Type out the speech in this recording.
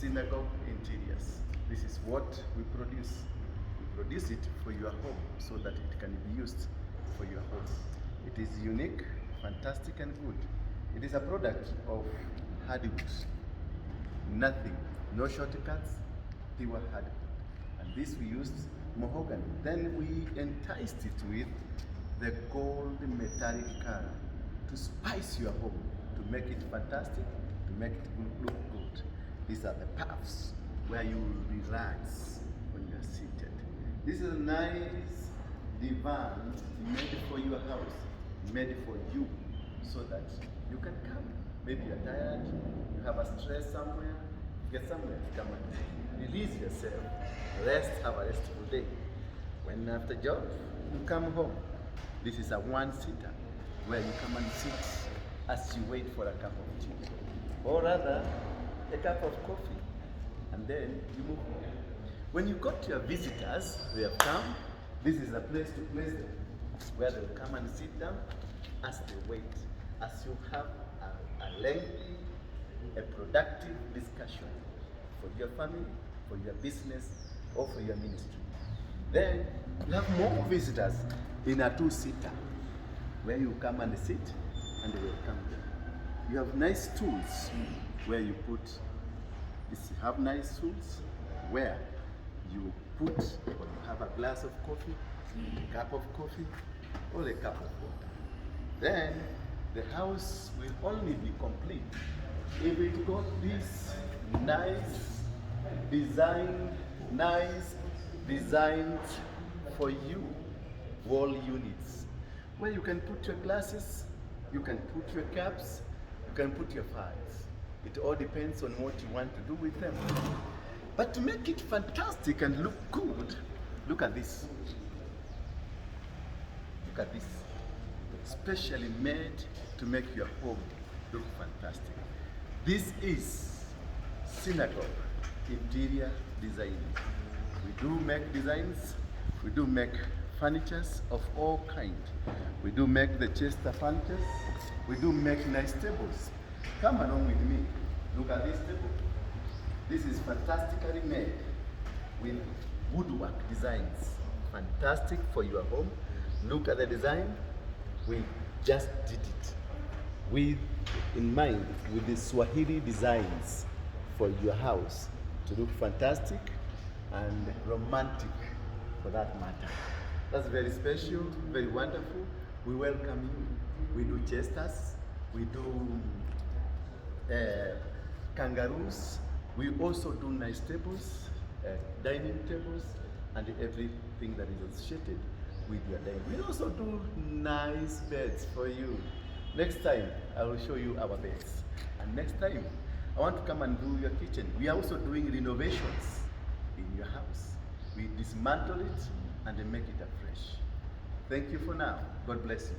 Synagogue Interiors. This is what we produce. We produce it for your home so that it can be used for your home. It is unique, fantastic and good. It is a product of hardwood. Nothing, no shortcuts, pure hardwood. And this we used mahogany. Then we enticed it with the gold metallic color to spice your home, to make it fantastic, to make it look good. These are the puffs where you will relax when you are seated. This is a nice divan made for your house, made for you, so that you can come. Maybe you're tired, you have a stress somewhere, get somewhere to come and release yourself. Rest, have a restful day. When after job, you come home. This is a one-seater where you come and sit as you wait for a cup of tea, or rather, a cup of coffee, and then you move home. When you got your visitors, they have come, this is a place to place them, where they'll come and sit down as they wait, as you have a lengthy, a productive discussion for your family, for your business, or for your ministry. Then you have more visitors in a two-seater, where you come and sit, and they will come there. You have nice stools where you put, you have nice stools where you put, or you have a glass of coffee, a cup of coffee, or a cup of water. Then the house will only be complete if it got this nice designed for you wall units, where you can put your glasses, you can put your cups, you can put your files. It all depends on what you want to do with them. But to make it fantastic and look good, look at this. Look at this. Specially made to make your home look fantastic. This is Synagogue Interior Design. We do make designs, we do make furnitures of all kinds. We do make the Chester furnitures, we do make nice tables. Come along with me. Look at this table. This is fantastically made with woodwork designs. Fantastic for your home. Look at the design. We just did it with in mind with the Swahili designs for your house to look fantastic and romantic for that matter. That's very special, very wonderful. We welcome you. We do chesters, we do kangaroos. We also do nice tables, dining tables, and everything that is associated with your dining. We also do nice beds for you. Next time, I will show you our beds. And next time, I want to come and do your kitchen. We are also doing renovations in your house. We dismantle it and make it afresh. Thank you for now. God bless you.